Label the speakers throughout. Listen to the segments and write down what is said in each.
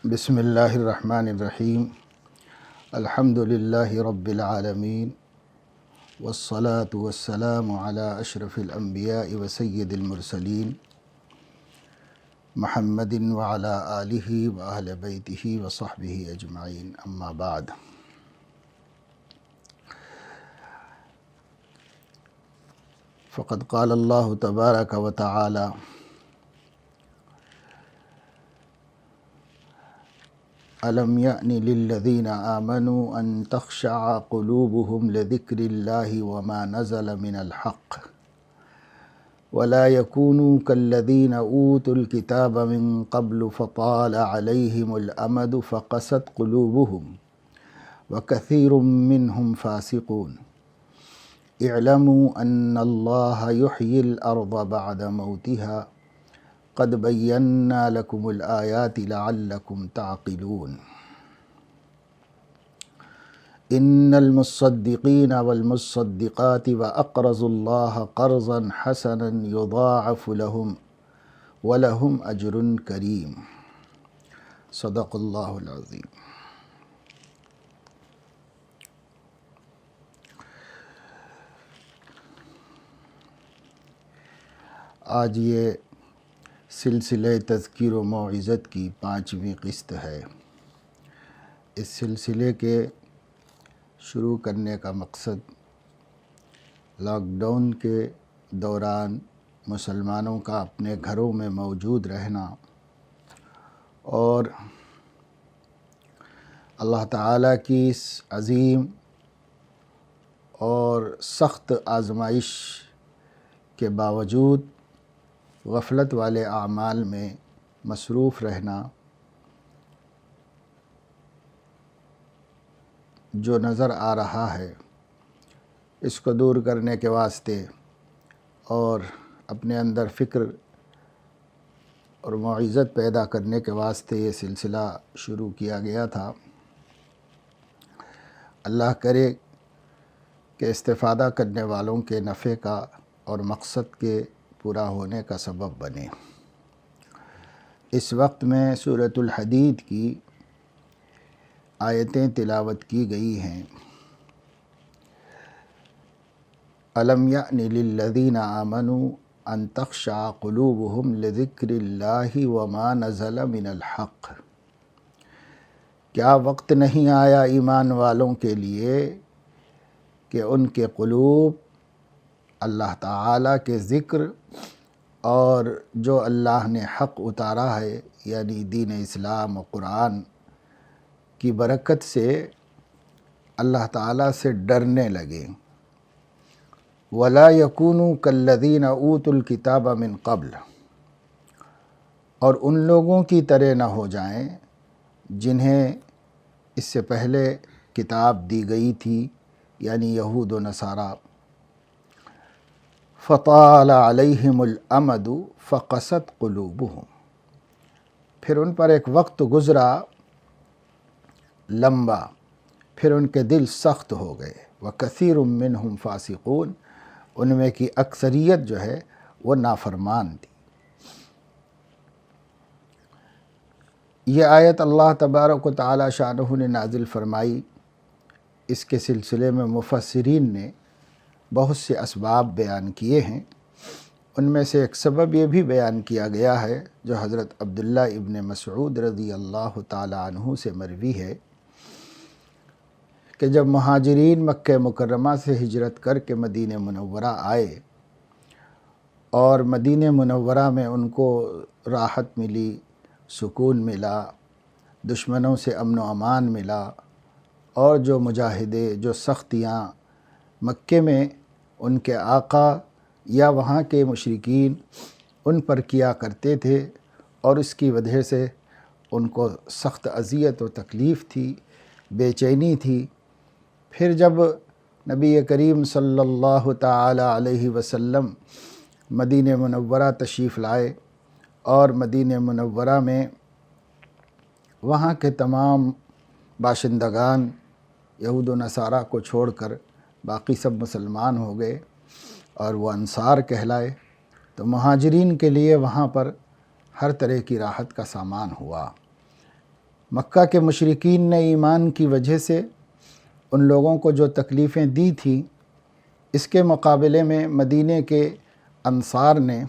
Speaker 1: بسم اللہ الرحمن الرحیم الحمد للہ رب العالمین والصلاة والسلام علی اشرف الانبیاء وسید المرسلین محمد وعلی آلہ واہل بیتہ وصحبہ اجمعین، اما بعد۔ فقد قال اللہ تبارک و تعالی: أَلَمْ يَأْنِ لِلَّذِينَ آمَنُوا أَن تَخْشَعَ قُلُوبُهُمْ لِذِكْرِ اللَّهِ وَمَا نَزَلَ مِنَ الْحَقِّ وَلَا يَكُونُوا كَالَّذِينَ أُوتُوا الْكِتَابَ مِن قَبْلُ فَطَالَ عَلَيْهِمُ الْأَمَدُ فَقَسَتْ قُلُوبُهُمْ وَكَثِيرٌ مِّنْهُمْ فَاسِقُونَ اعْلَمُوا أَنَّ اللَّهَ يُحْيِي الْأَرْضَ بَعْدَ مَوْتِهَا قد بينا لكم الآيات لعلكم تعقلون إن المصدقين والمصدقات وأقرضوا الله قرضا حسنا يضاعف لهم ولهم أجر كريم۔ صدق اللہ العظیم۔ آج یہ سلسلہ تذکیر و موعظت کی 5ویں قسط ہے۔ اس سلسلے کے شروع کرنے کا مقصد لاک ڈاؤن کے دوران مسلمانوں کا اپنے گھروں میں موجود رہنا اور اللہ تعالیٰ کی اس عظیم اور سخت آزمائش کے باوجود غفلت والے اعمال میں مصروف رہنا، جو نظر آ رہا ہے، اس کو دور کرنے کے واسطے اور اپنے اندر فکر اور موعظت پیدا کرنے کے واسطے یہ سلسلہ شروع کیا گیا تھا۔ اللہ کرے کہ استفادہ کرنے والوں کے نفع کا اور مقصد کے پورا ہونے کا سبب بنے۔ اس وقت میں سورۃ الحدید کی آیتیں تلاوت کی گئی ہیں۔ أَلَمْ يَأْنِ لِلَّذِينَ آمَنُوا أَن تَخْشَعَ قُلُوبُهُمْ لِذِكْرِ اللَّهِ وَمَا نَزَلَ مِنَ الْحَقِّ۔ کیا وقت نہیں آیا ایمان والوں کے لیے کہ ان کے قلوب اللہ تعالیٰ کے ذکر اور جو اللہ نے حق اتارا ہے، یعنی دین اسلام و قرآن کی برکت سے اللہ تعالیٰ سے ڈرنے لگیں۔ وَلَا يَكُونُوا كَالَّذِينَ أُوتُوا الْكِتَابَ مِن قَبْلُ، اور ان لوگوں کی طرح نہ ہو جائیں جنہیں اس سے پہلے کتاب دی گئی تھی، یعنی یہود و نصارہ۔ فطال علیہم الامد فقست قلوبہم، پھر ان پر ایک وقت گزرا لمبا، پھر ان کے دل سخت ہو گئے۔ وکثیر منہم فاسقون، ان میں کی اکثریت جو ہے وہ نافرمان تھی۔ یہ آیت اللہ تبارک و تعالی شانہ نے نازل فرمائی۔ اس کے سلسلے میں مفسرین نے بہت سے اسباب بیان کیے ہیں۔ ان میں سے ایک سبب یہ بھی بیان کیا گیا ہے جو حضرت عبداللہ ابن مسعود رضی اللہ تعالی عنہ سے مروی ہے کہ جب مہاجرین مکہ مکرمہ سے ہجرت کر کے مدینہ منورہ آئے اور مدینہ منورہ میں ان کو راحت ملی، سکون ملا، دشمنوں سے امن و امان ملا، اور جو مجاہدے، جو سختیاں مکے میں ان کے آقا یا وہاں کے مشرکین ان پر کیا کرتے تھے، اور اس کی وجہ سے ان کو سخت اذیت و تکلیف تھی، بے چینی تھی۔ پھر جب نبی کریم صلی اللہ تعالی علیہ وسلم مدینہ منورہ تشریف لائے اور مدینہ منورہ میں وہاں کے تمام باشندگان یہود و نصارہ کو چھوڑ کر باقی سب مسلمان ہو گئے اور وہ انصار کہلائے، تو مہاجرین کے لیے وہاں پر ہر طرح کی راحت کا سامان ہوا۔ مکہ کے مشرکین نے ایمان کی وجہ سے ان لوگوں کو جو تکلیفیں دی تھیں، اس کے مقابلے میں مدینے کے انصار نے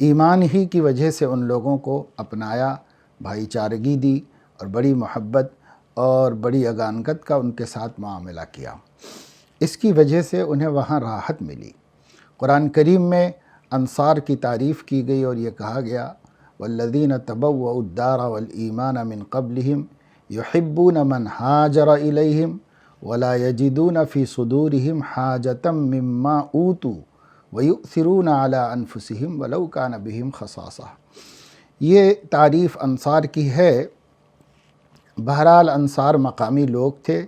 Speaker 1: ایمان ہی کی وجہ سے ان لوگوں کو اپنایا، بھائی چارگی دی اور بڑی محبت اور بڑی اگانکت کا ان کے ساتھ معاملہ کیا۔ اس کی وجہ سے انہیں وہاں راحت ملی۔ قرآن کریم میں انصار کی تعریف کی گئی اور یہ کہا گیا والذین تبوؤا الدار والایمان من قبلہم یحبون من ہاجر الیہم ولا یجدون فی صدورہم حاجۃ مما اوتوا ویؤثرون علی انفسہم ولو کان بہم خصاصہ۔ یہ تعریف انصار کی ہے۔ بہرحال انصار مقامی لوگ تھے،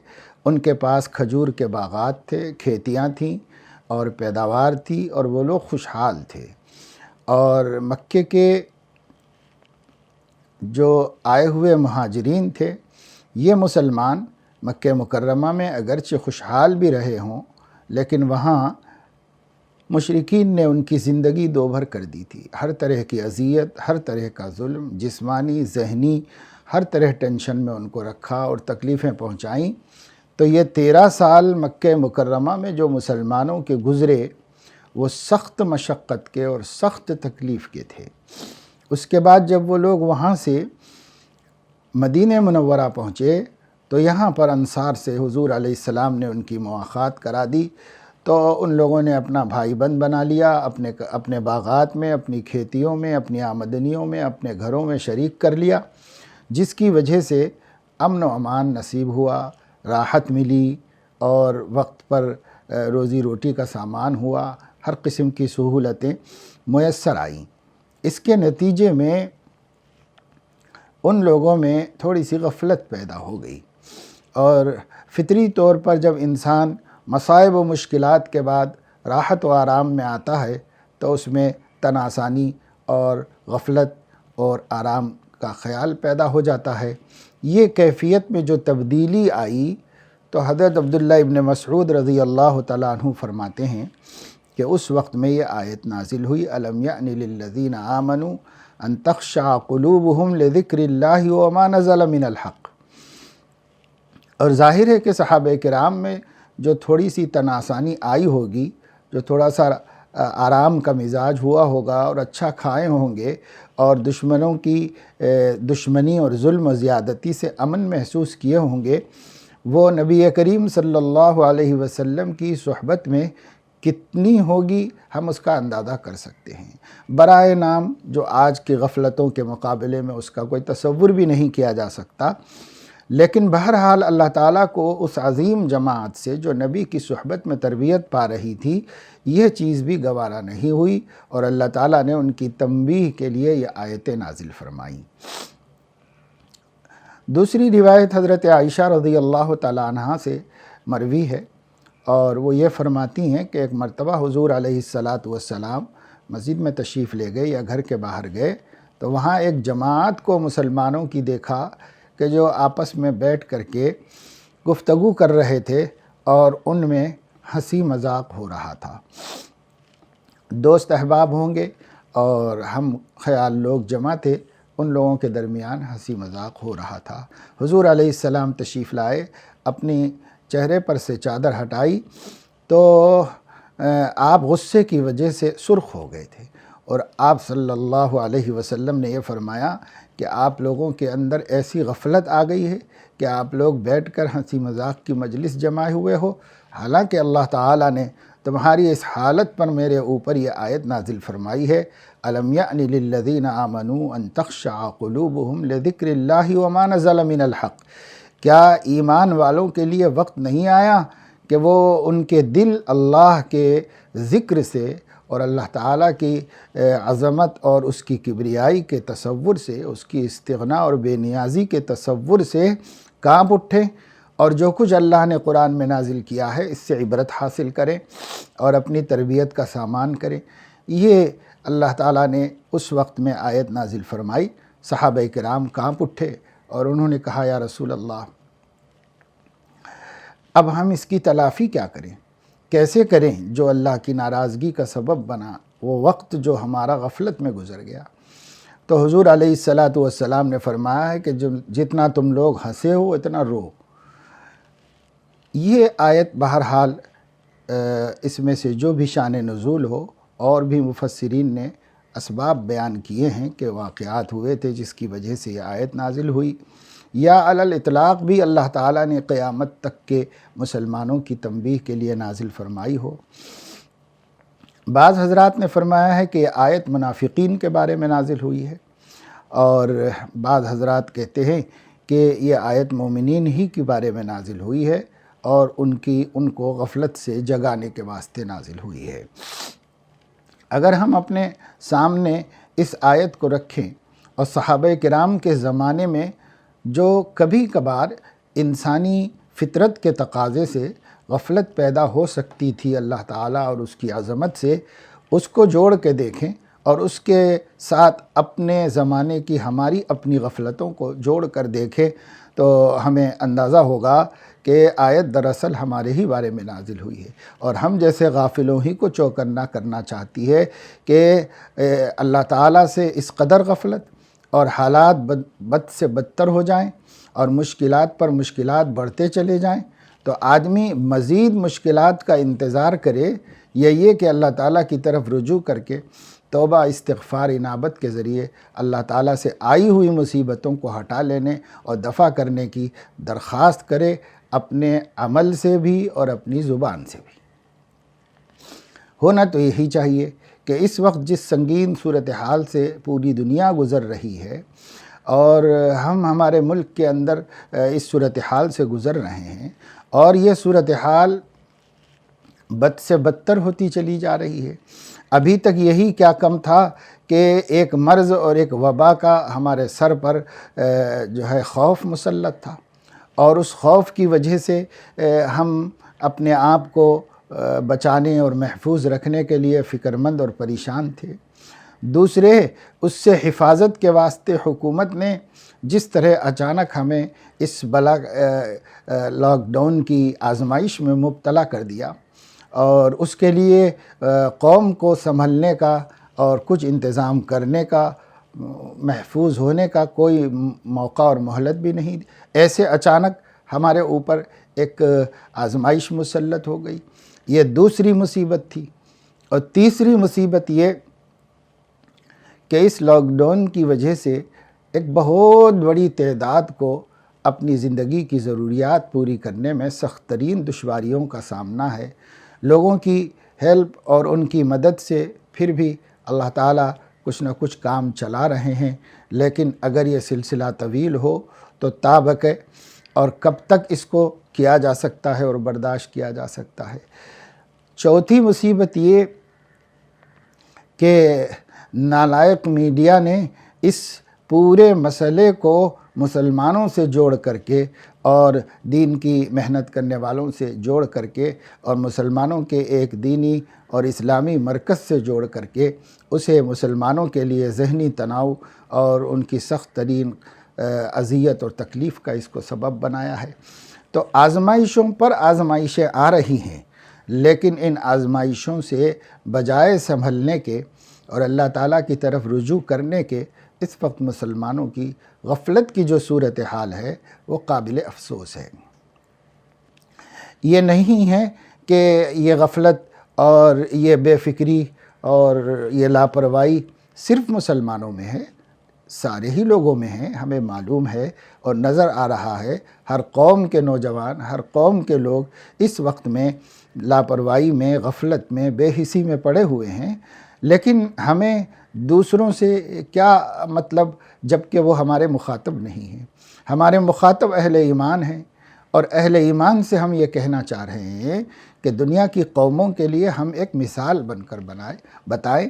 Speaker 1: ان کے پاس کھجور کے باغات تھے، کھیتیاں تھیں اور پیداوار تھی، اور وہ لوگ خوشحال تھے۔ اور مکے کے جو آئے ہوئے مہاجرین تھے، یہ مسلمان مکہ مکرمہ میں اگرچہ خوشحال بھی رہے ہوں، لیکن وہاں مشرکین نے ان کی زندگی دوبھر کر دی تھی۔ ہر طرح کی اذیت، ہر طرح کا ظلم، جسمانی، ذہنی، ہر طرح ٹینشن میں ان کو رکھا اور تکلیفیں پہنچائیں۔ تو یہ 13 سال مکہ مکرمہ میں جو مسلمانوں کے گزرے، وہ سخت مشقت کے اور سخت تکلیف کے تھے۔ اس کے بعد جب وہ لوگ وہاں سے مدینہ منورہ پہنچے تو یہاں پر انصار سے حضور علیہ السلام نے ان کی مواخات کرا دی، تو ان لوگوں نے اپنا بھائی بند بنا لیا، اپنے باغات میں، اپنی کھیتیوں میں، اپنی آمدنیوں میں، اپنے گھروں میں شریک کر لیا، جس کی وجہ سے امن و امان نصیب ہوا، راحت ملی اور وقت پر روزی روٹی کا سامان ہوا، ہر قسم کی سہولتیں میسر آئیں۔ اس کے نتیجے میں ان لوگوں میں تھوڑی سی غفلت پیدا ہو گئی، اور فطری طور پر جب انسان مصائب و مشکلات کے بعد راحت و آرام میں آتا ہے تو اس میں تن آسانی اور غفلت اور آرام کا خیال پیدا ہو جاتا ہے۔ یہ کیفیت میں جو تبدیلی آئی تو حضرت عبداللہ ابن مسعود رضی اللہ تعالیٰ عنہ فرماتے ہیں کہ اس وقت میں یہ آیت نازل ہوئی الم یأن للذین آمنوا ان تخشع قلوبہم لذکر اللہ وما نزل من الحق۔ اور ظاہر ہے کہ صحابہ کرام میں جو تھوڑی سی تن آسانی آئی ہوگی، جو تھوڑا سا آرام کا مزاج ہوا ہوگا اور اچھا کھائے ہوں گے اور دشمنوں کی دشمنی اور ظلم و زیادتی سے امن محسوس کیے ہوں گے، وہ نبی کریم صلی اللہ علیہ وسلم کی صحبت میں کتنی ہوگی ہم اس کا اندازہ کر سکتے ہیں۔ برائے نام جو آج کی غفلتوں کے مقابلے میں اس کا کوئی تصور بھی نہیں کیا جا سکتا، لیکن بہرحال اللہ تعالیٰ کو اس عظیم جماعت سے جو نبی کی صحبت میں تربیت پا رہی تھی، یہ چیز بھی گوارا نہیں ہوئی، اور اللہ تعالیٰ نے ان کی تنبیہ کے لیے یہ آیتیں نازل فرمائیں۔ دوسری روایت حضرت عائشہ رضی اللہ تعالیٰ عنہا سے مروی ہے، اور وہ یہ فرماتی ہیں کہ ایک مرتبہ حضور علیہ السلام مسجد میں تشریف لے گئے یا گھر کے باہر گئے، تو وہاں ایک جماعت کو مسلمانوں کی دیکھا کہ جو آپس میں بیٹھ کر کے گفتگو کر رہے تھے اور ان میں ہنسی مذاق ہو رہا تھا۔ دوست احباب ہوں گے اور ہم خیال لوگ جمع تھے، ان لوگوں کے درمیان ہنسی مذاق ہو رہا تھا۔ حضور علیہ السلام تشریف لائے، اپنی چہرے پر سے چادر ہٹائی تو آپ غصے کی وجہ سے سرخ ہو گئے تھے، اور آپ صلی اللہ علیہ وسلم نے یہ فرمایا کہ آپ لوگوں کے اندر ایسی غفلت آ گئی ہے کہ آپ لوگ بیٹھ کر ہنسی مذاق کی مجلس جمائے ہوئے ہو، حالانکہ اللہ تعالیٰ نے تمہاری اس حالت پر میرے اوپر یہ آیت نازل فرمائی ہے الم یأن للذین آمنوا ان تخشع قلوبہم لذکر اللہ وما نزل من الحق۔ کیا ایمان والوں کے لیے وقت نہیں آیا کہ وہ ان کے دل اللہ کے ذکر سے اور اللہ تعالیٰ کی عظمت اور اس کی کبریائی کے تصور سے، اس کی استغنا اور بے نیازی کے تصور سے کانپ اٹھیں، اور جو کچھ اللہ نے قرآن میں نازل کیا ہے اس سے عبرت حاصل کریں اور اپنی تربیت کا سامان کریں۔ یہ اللہ تعالیٰ نے اس وقت میں آیت نازل فرمائی۔ صحابہ کرام کانپ اٹھے اور انہوں نے کہا یا رسول اللہ، اب ہم اس کی تلافی کیا کریں، کیسے کریں جو اللہ کی ناراضگی کا سبب بنا، وہ وقت جو ہمارا غفلت میں گزر گیا۔ تو حضور علیہ الصلاۃ والسلام نے فرمایا ہے کہ جتنا تم لوگ ہنسے ہو اتنا رو۔ یہ آیت بہرحال اس میں سے جو بھی شان نزول ہو، اور بھی مفسرین نے اسباب بیان کیے ہیں کہ واقعات ہوئے تھے جس کی وجہ سے یہ آیت نازل ہوئی، یا علی الاطلاق بھی اللہ تعالیٰ نے قیامت تک کے مسلمانوں کی تنبیہ کے لیے نازل فرمائی ہو۔ بعض حضرات نے فرمایا ہے کہ یہ آیت منافقین کے بارے میں نازل ہوئی ہے، اور بعض حضرات کہتے ہیں کہ یہ آیت مومنین ہی کے بارے میں نازل ہوئی ہے اور ان کو غفلت سے جگانے کے واسطے نازل ہوئی ہے۔ اگر ہم اپنے سامنے اس آیت کو رکھیں اور صحابہ کرام کے زمانے میں جو کبھی کبھار انسانی فطرت کے تقاضے سے غفلت پیدا ہو سکتی تھی اللہ تعالیٰ اور اس کی عظمت سے، اس کو جوڑ کے دیکھیں اور اس کے ساتھ اپنے زمانے کی ہماری اپنی غفلتوں کو جوڑ کر دیکھیں تو ہمیں اندازہ ہوگا کہ آیت دراصل ہمارے ہی بارے میں نازل ہوئی ہے، اور ہم جیسے غافلوں ہی کو چوکنا کرنا چاہتی ہے کہ اللہ تعالیٰ سے اس قدر غفلت اور حالات بد سے بدتر ہو جائیں اور مشکلات پر مشکلات بڑھتے چلے جائیں، تو آدمی مزید مشکلات کا انتظار کرے یا یہ کہ اللہ تعالیٰ کی طرف رجوع کر کے توبہ استغفار انابت کے ذریعے اللہ تعالیٰ سے آئی ہوئی مصیبتوں کو ہٹا لینے اور دفع کرنے کی درخواست کرے، اپنے عمل سے بھی اور اپنی زبان سے بھی۔ ہونا تو یہی چاہیے کہ اس وقت جس سنگین صورتحال سے پوری دنیا گزر رہی ہے اور ہم ہمارے ملک کے اندر اس صورتحال سے گزر رہے ہیں، اور یہ صورتحال بد سے بدتر ہوتی چلی جا رہی ہے۔ ابھی تک یہی کیا کم تھا کہ ایک مرض اور ایک وبا کا ہمارے سر پر جو ہے خوف مسلط تھا، اور اس خوف کی وجہ سے ہم اپنے آپ کو بچانے اور محفوظ رکھنے کے لیے فکر مند اور پریشان تھے۔ دوسرے، اس سے حفاظت کے واسطے حکومت نے جس طرح اچانک ہمیں اس لاک ڈاؤن کی آزمائش میں مبتلا کر دیا، اور اس کے لیے قوم کو سنبھلنے کا اور کچھ انتظام کرنے کا، محفوظ ہونے کا کوئی موقع اور مہلت بھی نہیں، ایسے اچانک ہمارے اوپر ایک آزمائش مسلط ہو گئی۔ یہ دوسری مصیبت تھی۔ اور تیسری مصیبت یہ کہ اس لاک ڈاؤن کی وجہ سے ایک بہت بڑی تعداد کو اپنی زندگی کی ضروریات پوری کرنے میں سخت ترین دشواریوں کا سامنا ہے۔ لوگوں کی ہیلپ اور ان کی مدد سے پھر بھی اللہ تعالیٰ کچھ نہ کچھ کام چلا رہے ہیں، لیکن اگر یہ سلسلہ طویل ہو تو تابقہ اور کب تک اس کو کیا جا سکتا ہے اور برداشت کیا جا سکتا ہے۔ چوتھی مصیبت یہ کہ نالائق میڈیا نے اس پورے مسئلے کو مسلمانوں سے جوڑ کر کے اور دین کی محنت کرنے والوں سے جوڑ کر کے اور مسلمانوں کے ایک دینی اور اسلامی مرکز سے جوڑ کر کے اسے مسلمانوں کے لیے ذہنی تناؤ اور ان کی سخت ترین اذیت اور تکلیف کا اس کو سبب بنایا ہے۔ تو آزمائشوں پر آزمائشیں آ رہی ہیں، لیکن ان آزمائشوں سے بجائے سنبھلنے کے اور اللہ تعالیٰ کی طرف رجوع کرنے کے اس وقت مسلمانوں کی غفلت کی جو صورتحال ہے وہ قابل افسوس ہے۔ یہ نہیں ہے کہ یہ غفلت اور یہ بے فکری اور یہ لاپرواہی صرف مسلمانوں میں ہے، سارے ہی لوگوں میں ہیں، ہمیں معلوم ہے اور نظر آ رہا ہے۔ ہر قوم کے نوجوان، ہر قوم کے لوگ اس وقت میں لاپرواہی میں، غفلت میں، بے حسی میں پڑے ہوئے ہیں، لیکن ہمیں دوسروں سے کیا مطلب جب کہ وہ ہمارے مخاطب نہیں ہیں۔ ہمارے مخاطب اہل ایمان ہیں، اور اہل ایمان سے ہم یہ کہنا چاہ رہے ہیں کہ دنیا کی قوموں کے لیے ہم ایک مثال بن کر بتائیں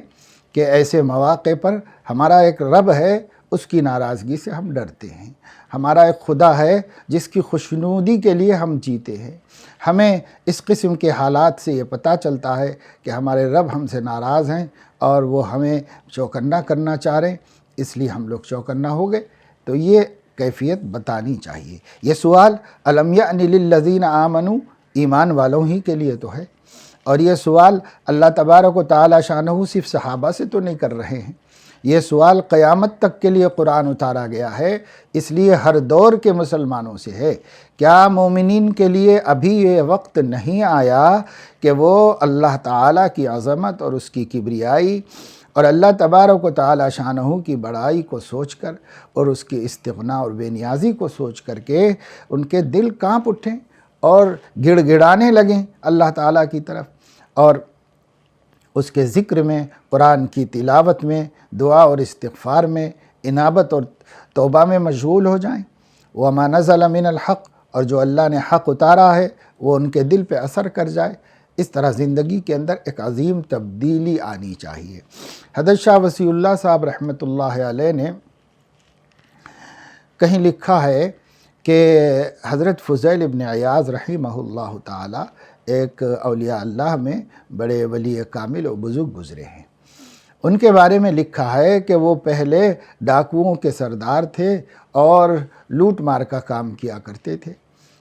Speaker 1: کہ ایسے مواقع پر ہمارا ایک رب ہے، اس کی ناراضگی سے ہم ڈرتے ہیں۔ ہمارا ایک خدا ہے جس کی خوشنودی کے لیے ہم جیتے ہیں۔ ہمیں اس قسم کے حالات سے یہ پتہ چلتا ہے کہ ہمارے رب ہم سے ناراض ہیں اور وہ ہمیں چوکنا کرنا چاہ رہے ہیں، اس لیے ہم لوگ چوکنا ہو گئے۔ تو یہ کیفیت بتانی چاہیے۔ یہ سوال الم یأن للذین آمنوا، ایمان والوں ہی کے لیے تو ہے، اور یہ سوال اللہ تبارک و تعالی شانہ صرف صحابہ سے تو نہیں کر رہے ہیں، یہ سوال قیامت تک کے لیے قرآن اتارا گیا ہے، اس لیے ہر دور کے مسلمانوں سے ہے، کیا مومنین کے لیے ابھی یہ وقت نہیں آیا کہ وہ اللہ تعالیٰ کی عظمت اور اس کی کبریائی اور اللہ تبارک و تعالی شانہ کی بڑائی کو سوچ کر اور اس کی استغنا اور بے نیازی کو سوچ کر کے ان کے دل کانپ اٹھیں اور گڑ گڑانے لگیں اللہ تعالیٰ کی طرف، اور اس کے ذکر میں، قرآن کی تلاوت میں، دعا اور استغفار میں، انابت اور توبہ میں مشغول ہو جائیں۔ وَمَا نَزَلَ مِنَ الْحَقِّ، اور جو اللہ نے حق اتارا ہے وہ ان کے دل پہ اثر کر جائے۔ اس طرح زندگی کے اندر ایک عظیم تبدیلی آنی چاہیے۔ حضرت شاہ وصی اللہ صاحب رحمۃ اللہ علیہ نے کہیں لکھا ہے کہ حضرت فضیل ابن عیاض رحمہ اللہ تعالی ایک اولیاء اللہ میں بڑے ولی کامل و بزرگ گزرے ہیں۔ ان کے بارے میں لکھا ہے کہ وہ پہلے ڈاکوؤں کے سردار تھے اور لوٹ مار کا کام کیا کرتے تھے،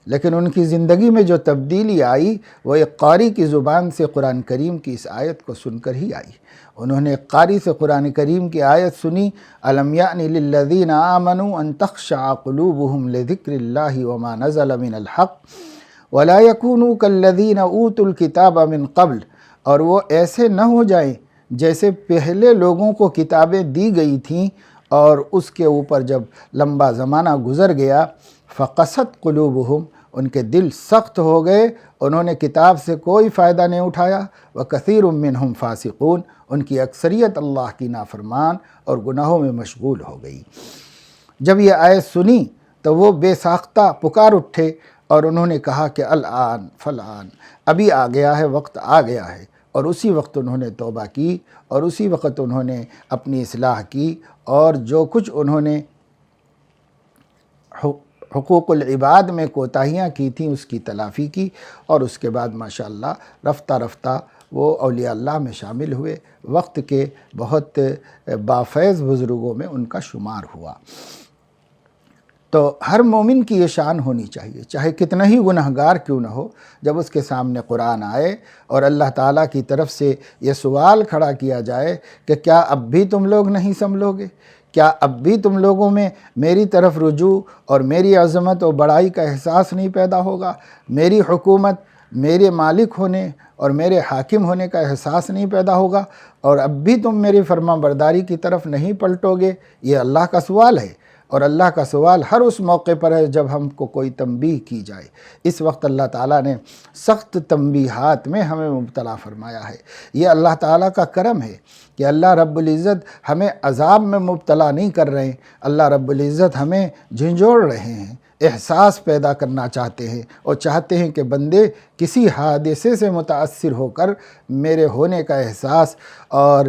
Speaker 1: لیکن ان کی زندگی میں جو تبدیلی آئی وہ ایک قاری کی زبان سے قرآن کریم کی اس آیت کو سن کر ہی آئی۔ انہوں نے ایک قاری سے قرآن کریم کی آیت سنی، أَلَمْ يَأْنِ لِلَّذِينَ آمَنُوا أَن تَخْشَعَ قُلُوبُهُمْ لِذِكْرِ اللَّهِ وَمَا نَزَلَ مِنَ الْحَقِّ وَلَا يَكُونُوا كَالَّذِينَ أُوتُوا الْكِتَابَ مِن قَبْلُ، اور وہ ایسے نہ ہو جائیں جیسے پہلے لوگوں کو کتابیں دی گئی تھیں اور اس کے اوپر جب لمبا زمانہ گزر گیا، فَقَسَتْ قُلُوبُهُمْ، ان کے دل سخت ہو گئے، انہوں نے کتاب سے کوئی فائدہ نہیں اٹھایا، وَكَثِيرٌ مِّنْهُمْ فَاسِقُونَ، ان کی اکثریت اللہ کی نافرمان اور گناہوں میں مشغول ہو گئی۔ جب یہ آیت سنی تو وہ بے ساختہ پکار اٹھے اور انہوں نے کہا کہ الآن فلان، ابھی آ گیا ہے، وقت آ گیا ہے، اور اسی وقت انہوں نے توبہ کی اور اسی وقت انہوں نے اپنی اصلاح کی اور جو کچھ انہوں نے حقوق العباد میں کوتاہیاں کی تھیں اس کی تلافی کی، اور اس کے بعد ماشاءاللہ رفتہ رفتہ وہ اولیاء اللہ میں شامل ہوئے، وقت کے بہت بافیض بزرگوں میں ان کا شمار ہوا۔ تو ہر مومن کی یہ شان ہونی چاہیے، چاہے کتنا ہی گنہگار کیوں نہ ہو، جب اس کے سامنے قرآن آئے اور اللہ تعالیٰ کی طرف سے یہ سوال کھڑا کیا جائے کہ کیا اب بھی تم لوگ نہیں سنبھلو گے؟ کیا اب بھی تم لوگوں میں میری طرف رجوع اور میری عظمت و بڑائی کا احساس نہیں پیدا ہوگا؟ میری حکومت، میرے مالک ہونے اور میرے حاکم ہونے کا احساس نہیں پیدا ہوگا، اور اب بھی تم میری فرما برداری کی طرف نہیں پلٹو گے؟ یہ اللہ کا سوال ہے، اور اللہ کا سوال ہر اس موقع پر ہے جب ہم کو کوئی تنبیہ کی جائے۔ اس وقت اللہ تعالیٰ نے سخت تنبیہات میں ہمیں مبتلا فرمایا ہے۔ یہ اللہ تعالیٰ کا کرم ہے کہ اللہ رب العزت ہمیں عذاب میں مبتلا نہیں کر رہے ہیں، اللہ رب العزت ہمیں جھنجھوڑ رہے ہیں، احساس پیدا کرنا چاہتے ہیں اور چاہتے ہیں کہ بندے کسی حادثے سے متاثر ہو کر میرے ہونے کا احساس اور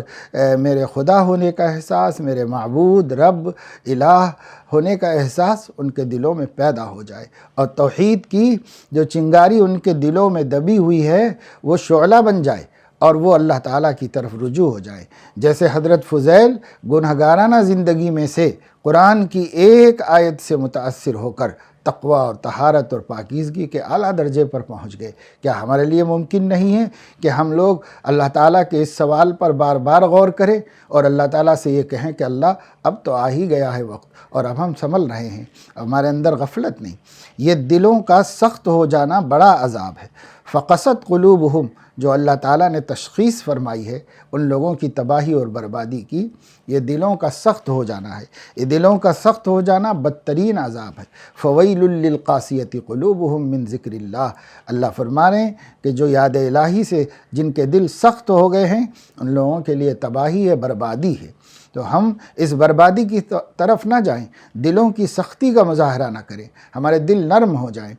Speaker 1: میرے خدا ہونے کا احساس، میرے معبود رب الہ ہونے کا احساس ان کے دلوں میں پیدا ہو جائے، اور توحید کی جو چنگاری ان کے دلوں میں دبی ہوئی ہے وہ شعلہ بن جائے اور وہ اللہ تعالیٰ کی طرف رجوع ہو جائے۔ جیسے حضرت فضیل گنہگارانہ زندگی میں سے قرآن کی ایک آیت سے متاثر ہو کر تقوی اور طہارت اور پاکیزگی کے اعلیٰ درجے پر پہنچ گئے۔ کیا ہمارے لیے ممکن نہیں ہے کہ ہم لوگ اللہ تعالیٰ کے اس سوال پر بار بار غور کریں اور اللہ تعالیٰ سے یہ کہیں کہ اللہ اب تو آ ہی گیا ہے وقت اور اب ہم سنبھل رہے ہیں، ہمارے اندر غفلت نہیں۔ یہ دلوں کا سخت ہو جانا بڑا عذاب ہے۔ فقست قلوبہم، جو اللہ تعالیٰ نے تشخیص فرمائی ہے ان لوگوں کی تباہی اور بربادی کی، یہ دلوں کا سخت ہو جانا ہے۔ یہ دلوں کا سخت ہو جانا بدترین عذاب ہے۔ فویل للقاسیۃ قلوبہم من ذکر اللہ، اللہ فرما رہے ہیں کہ جو یاد الہی سے جن کے دل سخت ہو گئے ہیں ان لوگوں کے لیے تباہی ہے، بربادی ہے۔ تو ہم اس بربادی کی طرف نہ جائیں، دلوں کی سختی کا مظاہرہ نہ کریں، ہمارے دل نرم ہو جائیں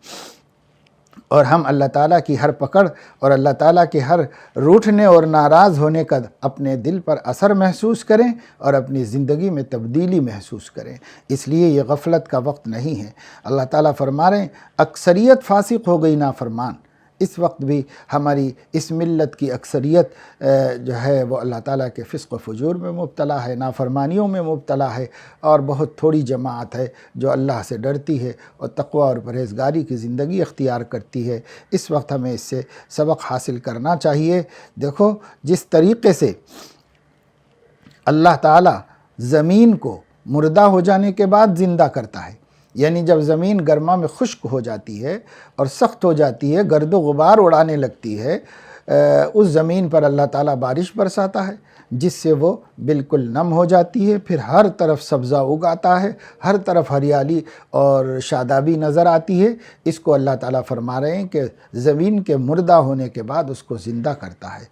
Speaker 1: اور ہم اللہ تعالیٰ کی ہر پکڑ اور اللہ تعالیٰ کے ہر روٹھنے اور ناراض ہونے کا اپنے دل پر اثر محسوس کریں اور اپنی زندگی میں تبدیلی محسوس کریں۔ اس لیے یہ غفلت کا وقت نہیں ہے۔ اللہ تعالیٰ فرما رہے ہیں اکثریت فاسق ہو گئی نافرمان۔ اس وقت بھی ہماری اس ملت کی اکثریت جو ہے وہ اللہ تعالیٰ کے فسق و فجور میں مبتلا ہے، نافرمانیوں میں مبتلا ہے، اور بہت تھوڑی جماعت ہے جو اللہ سے ڈرتی ہے اور تقوی اور پرہیزگاری کی زندگی اختیار کرتی ہے۔ اس وقت ہمیں اس سے سبق حاصل کرنا چاہیے۔ دیکھو جس طریقے سے اللہ تعالیٰ زمین کو مردہ ہو جانے کے بعد زندہ کرتا ہے۔ یعنی جب زمین گرما میں خشک ہو جاتی ہے اور سخت ہو جاتی ہے، گرد و غبار اڑانے لگتی ہے، اس زمین پر اللہ تعالیٰ بارش برساتا ہے جس سے وہ بالکل نم ہو جاتی ہے، پھر ہر طرف سبزہ اگاتا ہے، ہر طرف ہریالی اور شادابی نظر آتی ہے۔ اس کو اللہ تعالیٰ فرما رہے ہیں کہ زمین کے مردہ ہونے کے بعد اس کو زندہ کرتا ہے،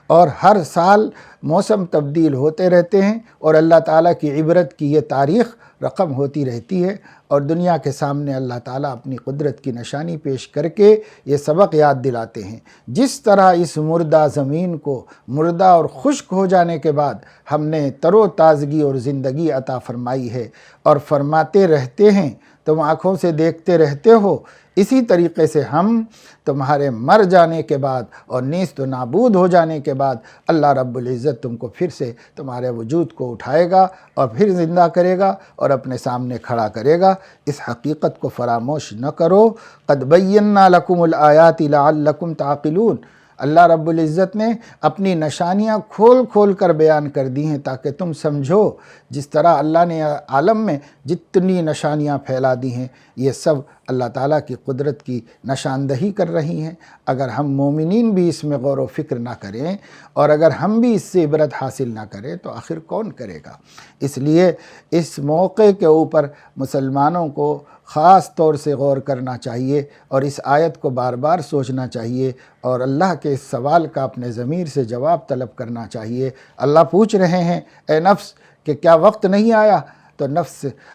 Speaker 1: اور ہر سال موسم تبدیل ہوتے رہتے ہیں، اور اللہ تعالیٰ کی عبرت کی یہ تاریخ رقم ہوتی رہتی ہے، اور دنیا کے سامنے اللہ تعالیٰ اپنی قدرت کی نشانی پیش کر کے یہ سبق یاد دلاتے ہیں۔ جس طرح اس مردہ زمین کو مردہ اور خشک ہو جانے کے بعد ہم نے تر و تازگی اور زندگی عطا فرمائی ہے اور فرماتے رہتے ہیں، تم آنکھوں سے دیکھتے رہتے ہو، اسی طریقے سے ہم تمہارے مر جانے کے بعد اور نیست و نابود ہو جانے کے بعد اللہ رب العزت تم کو پھر سے تمہارے وجود کو اٹھائے گا اور پھر زندہ کرے گا اور اپنے سامنے کھڑا کرے گا۔ اس حقیقت کو فراموش نہ کرو۔ قد بینا لکم الآیات لعلکم تعقلون۔ اللہ رب العزت نے اپنی نشانیاں کھول کھول کر بیان کر دی ہیں تاکہ تم سمجھو۔ جس طرح اللہ نے عالم میں جتنی نشانیاں پھیلا دی ہیں، یہ سب اللہ تعالیٰ کی قدرت کی نشاندہی کر رہی ہیں۔ اگر ہم مومنین بھی اس میں غور و فکر نہ کریں اور اگر ہم بھی اس سے عبرت حاصل نہ کریں تو آخر کون کرے گا؟ اس لیے اس موقع کے اوپر مسلمانوں کو خاص طور سے غور کرنا چاہیے اور اس آیت کو بار بار سوچنا چاہیے اور اللہ کے اس سوال کا اپنے ضمیر سے جواب طلب کرنا چاہیے۔ اللہ پوچھ رہے ہیں، اے نفس کہ کیا وقت نہیں آیا؟ تو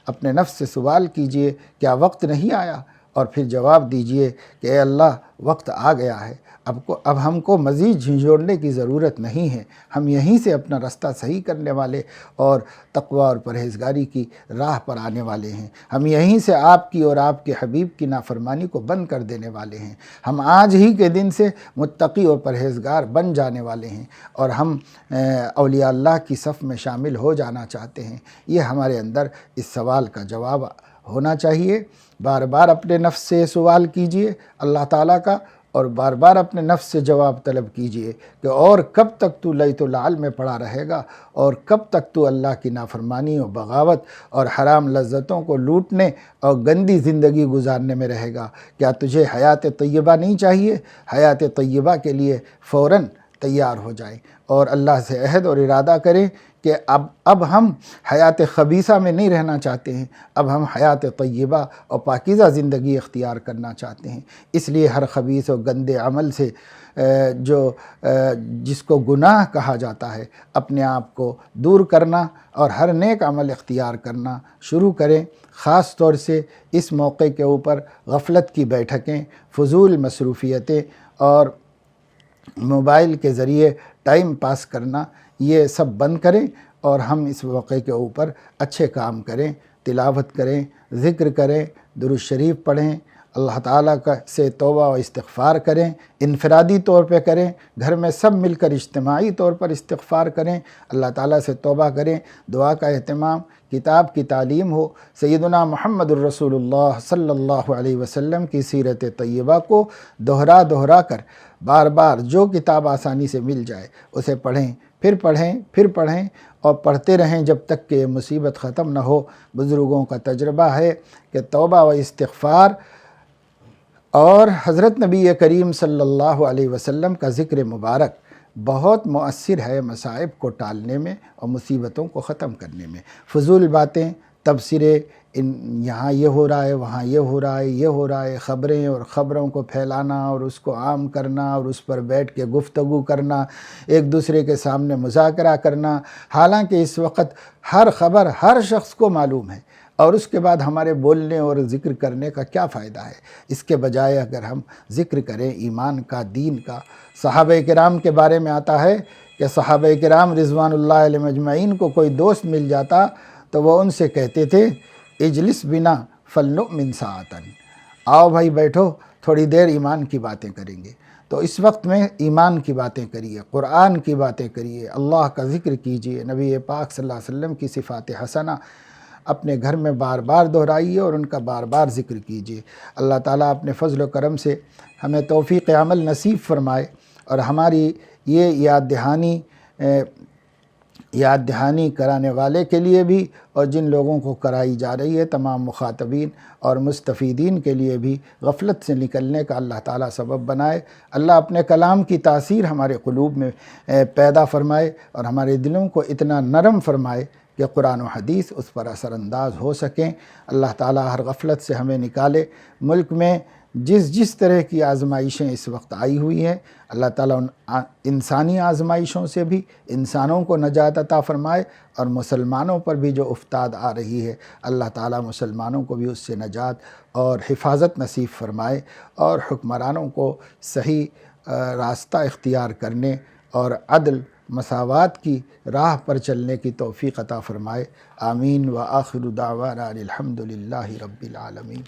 Speaker 1: اپنے نفس سے سوال کیجئے، کیا وقت نہیں آیا؟ اور پھر جواب دیجئے کہ اے اللہ وقت آ گیا ہے، اب ہم کو مزید جھنجھوڑنے کی ضرورت نہیں ہے، ہم یہیں سے اپنا راستہ صحیح کرنے والے اور تقوی اور پرہیزگاری کی راہ پر آنے والے ہیں، ہم یہیں سے آپ کی اور آپ کے حبیب کی نافرمانی کو بند کر دینے والے ہیں، ہم آج ہی کے دن سے متقی اور پرہیزگار بن جانے والے ہیں اور ہم اولیاء اللہ کی صف میں شامل ہو جانا چاہتے ہیں۔ یہ ہمارے اندر اس سوال کا جواب ہونا چاہیے۔ بار بار اپنے نفس سے سوال کیجئے اللہ تعالیٰ کا، اور بار بار اپنے نفس سے جواب طلب کیجئے کہ اور کب تک تو لیت العال میں پڑا رہے گا، اور کب تک تو اللہ کی نافرمانی اور بغاوت اور حرام لذتوں کو لوٹنے اور گندی زندگی گزارنے میں رہے گا؟ کیا تجھے حیات طیبہ نہیں چاہیے؟ حیات طیبہ کے لیے فوراً تیار ہو جائیں اور اللہ سے عہد اور ارادہ کریں کہ اب ہم حیات خبیثہ میں نہیں رہنا چاہتے ہیں، اب ہم حیات طیبہ اور پاکیزہ زندگی اختیار کرنا چاہتے ہیں۔ اس لیے ہر خبیث و گندے عمل سے جس کو گناہ کہا جاتا ہے، اپنے آپ کو دور کرنا اور ہر نیک عمل اختیار کرنا شروع کریں۔ خاص طور سے اس موقع کے اوپر غفلت کی بیٹھکیں، فضول مصروفیتیں اور موبائل کے ذریعے ٹائم پاس کرنا، یہ سب بند کریں اور ہم اس موقع کے اوپر اچھے کام کریں، تلاوت کریں، ذکر کریں، درود شریف پڑھیں، اللہ تعالیٰ سے توبہ و استغفار کریں، انفرادی طور پہ کریں، گھر میں سب مل کر اجتماعی طور پر استغفار کریں، اللہ تعالیٰ سے توبہ کریں، دعا کا اہتمام، کتاب کی تعلیم ہو، سیدنا محمد الرسول اللہ صلی اللہ علیہ وسلم کی سیرت طیبہ کو دہرا کر بار بار جو کتاب آسانی سے مل جائے اسے پڑھیں، پھر پڑھیں اور پڑھتے رہیں جب تک کہ یہ مصیبت ختم نہ ہو۔ بزرگوں کا تجربہ ہے کہ توبہ و استغفار اور حضرت نبی کریم صلی اللہ علیہ وسلم کا ذکر مبارک بہت مؤثر ہے مصائب کو ٹالنے میں اور مصیبتوں کو ختم کرنے میں۔ فضول باتیں، تبصرے، یہاں یہ ہو رہا ہے، وہاں یہ ہو رہا ہے، یہ ہو رہا ہے، خبریں اور خبروں کو پھیلانا اور اس کو عام کرنا اور اس پر بیٹھ کے گفتگو کرنا، ایک دوسرے کے سامنے مذاکرہ کرنا، حالانکہ اس وقت ہر خبر ہر شخص کو معلوم ہے، اور اس کے بعد ہمارے بولنے اور ذکر کرنے کا کیا فائدہ ہے؟ اس کے بجائے اگر ہم ذکر کریں ایمان کا، دین کا۔ صحابہ کرام کے بارے میں آتا ہے کہ صحابہ کرام رضوان اللہ علیہم اجمعین کو کوئی دوست مل جاتا تو وہ ان سے کہتے تھے اجلس بنا فلنؤمن ساعتاً، آؤ بھائی بیٹھو، تھوڑی دیر ایمان کی باتیں کریں گے۔ تو اس وقت میں ایمان کی باتیں کریے، قرآن کی باتیں کریے، اللہ کا ذکر کیجیے، نبی پاک صلی اللہ علیہ وسلم کی صفات حسنہ اپنے گھر میں بار بار دہرائیے اور ان کا بار بار ذکر کیجیے۔ اللہ تعالیٰ اپنے فضل و کرم سے ہمیں توفیق عمل نصیب فرمائے اور ہماری یہ یاد دہانی یاد دہانی کرانے والے کے لیے بھی اور جن لوگوں کو کرائی جا رہی ہے، تمام مخاطبین اور مستفیدین کے لیے بھی غفلت سے نکلنے کا اللہ تعالیٰ سبب بنائے۔ اللہ اپنے کلام کی تاثیر ہمارے قلوب میں پیدا فرمائے اور ہمارے دلوں کو اتنا نرم فرمائے کہ قرآن و حدیث اس پر اثر انداز ہو سکیں۔ اللہ تعالیٰ ہر غفلت سے ہمیں نکالے۔ ملک میں جس طرح کی آزمائشیں اس وقت آئی ہوئی ہیں، اللہ تعالیٰ ان انسانی آزمائشوں سے بھی انسانوں کو نجات عطا فرمائے، اور مسلمانوں پر بھی جو افتاد آ رہی ہے، اللہ تعالیٰ مسلمانوں کو بھی اس سے نجات اور حفاظت نصیب فرمائے، اور حکمرانوں کو صحیح راستہ اختیار کرنے اور عدل مساوات کی راہ پر چلنے کی توفیق عطا فرمائے۔ آمین۔ وآخر دعوانا الحمد للہ رب العالمین۔